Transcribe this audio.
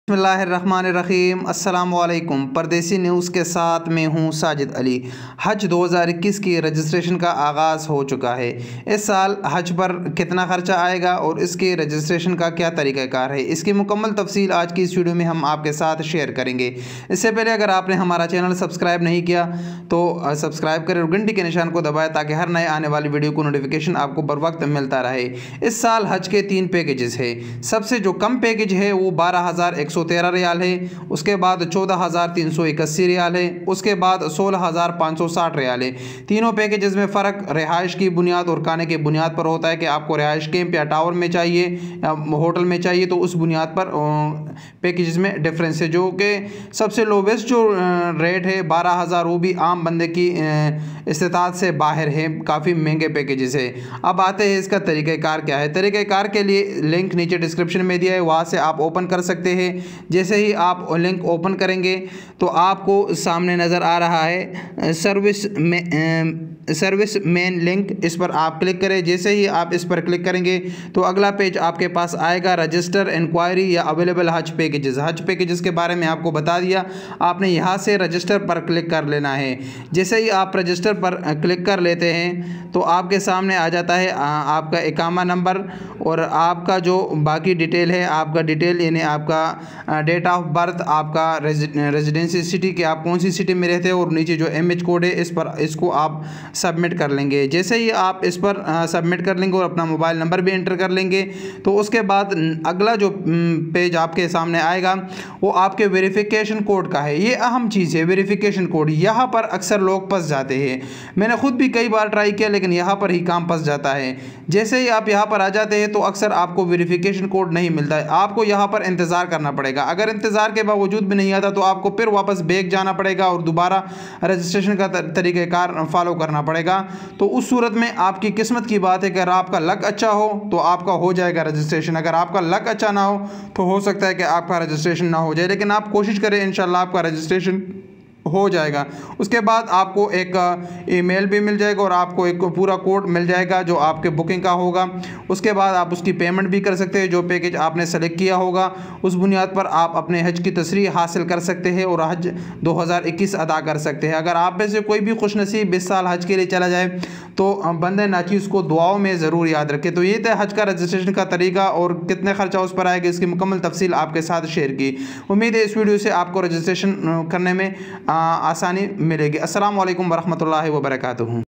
बिस्मिल्लाहिर्रहमानिर्रहीम अस्सलामुअलैकुम। परदेसी न्यूज़ के साथ मैं हूं साजिद अली। हज 2021 की रजिस्ट्रेशन का आगाज़ हो चुका है। इस साल हज पर कितना ख़र्चा आएगा और इसके रजिस्ट्रेशन का क्या तरीक़ाकार है, इसकी मुकम्मल तफसील आज की इस वीडियो में हम आपके साथ शेयर करेंगे। इससे पहले अगर आपने हमारा चैनल सब्सक्राइब नहीं किया तो सब्सक्राइब करें और घंटी के निशान को दबाएँ ताकि हर नए आने वाली वीडियो को नोटिफिकेशन आपको बर वक्त मिलता रहे। इस साल हज के 3 पैकेजेस है। सबसे जो कम पैकेज है वो 12,113 रियाल है, उसके बाद 14,381 रियाल है, उसके बाद 16,560 रियाल है। तीनों पैकेजेस में फ़र्क रिहाइश की बुनियाद और खाने की बुनियाद पर होता है कि आपको रिहाइश कैंप या टावर में चाहिए या होटल में चाहिए, तो उस बुनियाद पर पैकेजेस में डिफरेंस है। जो कि सबसे लोवेस्ट जो रेट है 12,000 वो भी आम बंदे की इस्तिताअत से बाहर है, काफ़ी महंगे पैकेजेस है। अब आते हैं इसका तरीक़ाकार क्या है। तरीक़ाकार के लिए लिंक नीचे डिस्क्रिप्शन में दिया है, वहाँ से आप ओपन कर सकते हैं। जैसे ही आप लिंक ओपन करेंगे तो आपको सामने नज़र आ रहा है सर्विस मेन लिंक, इस पर आप क्लिक करें। जैसे ही आप इस पर क्लिक करेंगे तो अगला पेज आपके पास आएगा, रजिस्टर इंक्वायरी या अवेलेबल हज पैकेजेस। हज पैकेजेस के बारे में आपको बता दिया, आपने यहाँ से रजिस्टर पर क्लिक कर लेना है। जैसे ही आप रजिस्टर पर क्लिक कर लेते हैं तो आपके सामने आ जाता है आपका इकामा नंबर और आपका जो बाकी डिटेल है, आपका डिटेल यानी आपका डेट ऑफ बर्थ, आपका रेजिडेंसी सिटी कि आप कौन सी सिटी में रहते हैं और नीचे जो MH कोड है इसको आप सबमिट कर लेंगे। जैसे ही आप इस पर सबमिट कर लेंगे और अपना मोबाइल नंबर भी एंटर कर लेंगे तो उसके बाद अगला जो पेज आपके सामने आएगा वो आपके वेरिफिकेशन कोड का है। ये अहम चीज़ है, वेरिफिकेशन कोड। यहाँ पर अक्सर लोग फंस जाते हैं, मैंने खुद भी कई बार ट्राई किया लेकिन यहाँ पर ही काम फंस जाता है। जैसे ही आप यहाँ पर आ जाते हैं तो अक्सर आपको वेरिफिकेशन कोड नहीं मिलता है, आपको यहाँ पर इंतज़ार करना पड़ेगा। अगर इंतज़ार के बावजूद भी नहीं आता तो आपको फिर वापस बैक जाना पड़ेगा और दोबारा रजिस्ट्रेशन का तरीक़ाकार फॉलो करना पड़ेगा। तो उस सूरत में आपकी किस्मत की बात है कि अगर आपका लक अच्छा हो तो आपका हो जाएगा रजिस्ट्रेशन, अगर आपका लक अच्छा ना हो तो हो सकता है कि आपका रजिस्ट्रेशन ना हो जाए, लेकिन आप कोशिश करें, इंशाल्लाह आपका रजिस्ट्रेशन हो जाएगा। उसके बाद आपको एक ईमेल भी मिल जाएगा और आपको एक पूरा कोड मिल जाएगा जो आपके बुकिंग का होगा। उसके बाद आप उसकी पेमेंट भी कर सकते हैं, जो पैकेज आपने सेलेक्ट किया होगा उस बुनियाद पर आप अपने हज की तसरीह हासिल कर सकते हैं और हज 2021 अदा कर सकते हैं। अगर आप में से कोई भी खुशनसीब 20 साल हज के लिए चला जाए तो बंदे नाचीज़ को दुआओं में ज़रूर याद रखें। तो ये था हज का रजिस्ट्रेशन का तरीका और कितने खर्चा उस पर आएगा, इसकी मुकम्मल तफसील आपके साथ शेयर की। उम्मीद है इस वीडियो से आपको रजिस्ट्रेशन करने में आसानी मिलेगी। अस्सलाम वालेकुम वरहमतुल्लाहि वबरकातुहू।